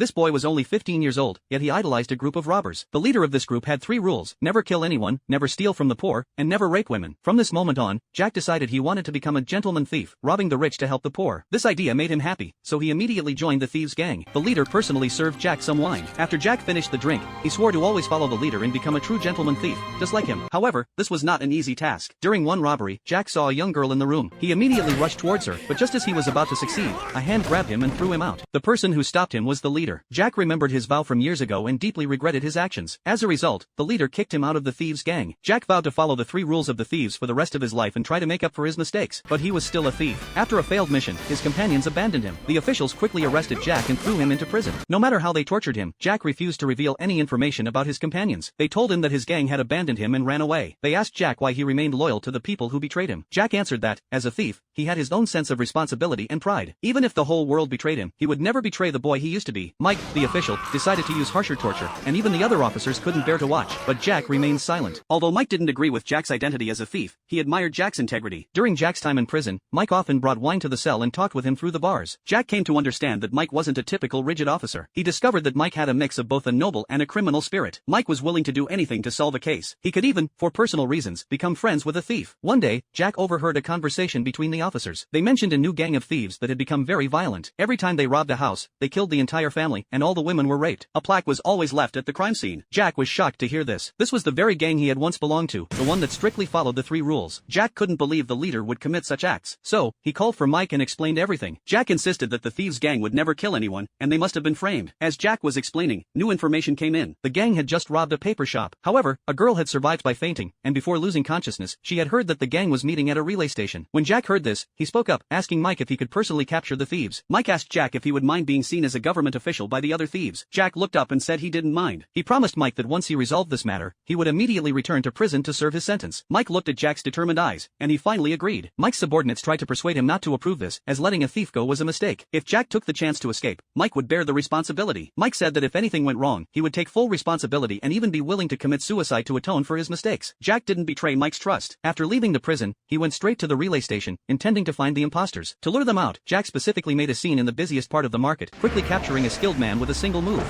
This boy was only 15 years old, yet he idolized a group of robbers. The leader of this group had 3 rules: never kill anyone, never steal from the poor, and never rape women. From this moment on, Jack decided he wanted to become a gentleman thief, robbing the rich to help the poor. This idea made him happy, so he immediately joined the thieves' gang. The leader personally served Jack some wine. After Jack finished the drink, he swore to always follow the leader and become a true gentleman thief, just like him. However, this was not an easy task. During one robbery, Jack saw a young girl in the room. He immediately rushed towards her, but just as he was about to succeed, a hand grabbed him and threw him out. The person who stopped him was the leader. Jack remembered his vow from years ago and deeply regretted his actions. As a result, the leader kicked him out of the thieves' gang. Jack vowed to follow the 3 rules of the thieves for the rest of his life and try to make up for his mistakes, but he was still a thief. After a failed mission, his companions abandoned him. The officials quickly arrested Jack and threw him into prison. No matter how they tortured him, Jack refused to reveal any information about his companions. They told him that his gang had abandoned him and ran away. They asked Jack why he remained loyal to the people who betrayed him. Jack answered that, as a thief, he had his own sense of responsibility and pride. Even if the whole world betrayed him, he would never betray the boy he used to be. Mike, the official, decided to use harsher torture, and even the other officers couldn't bear to watch, but Jack remained silent. Although Mike didn't agree with Jack's identity as a thief, he admired Jack's integrity. During Jack's time in prison, Mike often brought wine to the cell and talked with him through the bars. Jack came to understand that Mike wasn't a typical rigid officer. He discovered that Mike had a mix of both a noble and a criminal spirit. Mike was willing to do anything to solve a case. He could even, for personal reasons, become friends with a thief. One day, Jack overheard a conversation between the officers. They mentioned a new gang of thieves that had become very violent. Every time they robbed a house, they killed the entire family, and all the women were raped. A plaque was always left at the crime scene. Jack was shocked to hear this. This was the very gang he had once belonged to, the one that strictly followed the 3 rules. Jack couldn't believe the leader would commit such acts. So, he called for Mike and explained everything. Jack insisted that the thieves' gang would never kill anyone, and they must have been framed. As Jack was explaining, new information came in. The gang had just robbed a paper shop. However, a girl had survived by fainting, and before losing consciousness, she had heard that the gang was meeting at a relay station. When Jack heard this, he spoke up, asking Mike if he could personally capture the thieves. Mike asked Jack if he would mind being seen as a government official by the other thieves. Jack looked up and said he didn't mind. He promised Mike that once he resolved this matter, he would immediately return to prison to serve his sentence. Mike looked at Jack's determined eyes, and he finally agreed. Mike's subordinates tried to persuade him not to approve this, as letting a thief go was a mistake. If Jack took the chance to escape, Mike would bear the responsibility. Mike said that if anything went wrong, he would take full responsibility and even be willing to commit suicide to atone for his mistakes. Jack didn't betray Mike's trust. After leaving the prison, he went straight to the relay station, intending to find the imposters. To lure them out, Jack specifically made a scene in the busiest part of the market, quickly capturing a skilled man with a single move.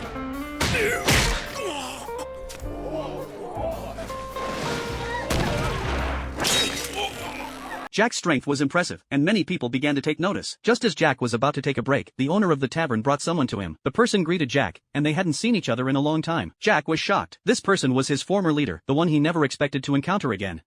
Jack's strength was impressive, and many people began to take notice. Just as Jack was about to take a break, the owner of the tavern brought someone to him. The person greeted Jack, and they hadn't seen each other in a long time. Jack was shocked. This person was his former leader, the one he never expected to encounter again.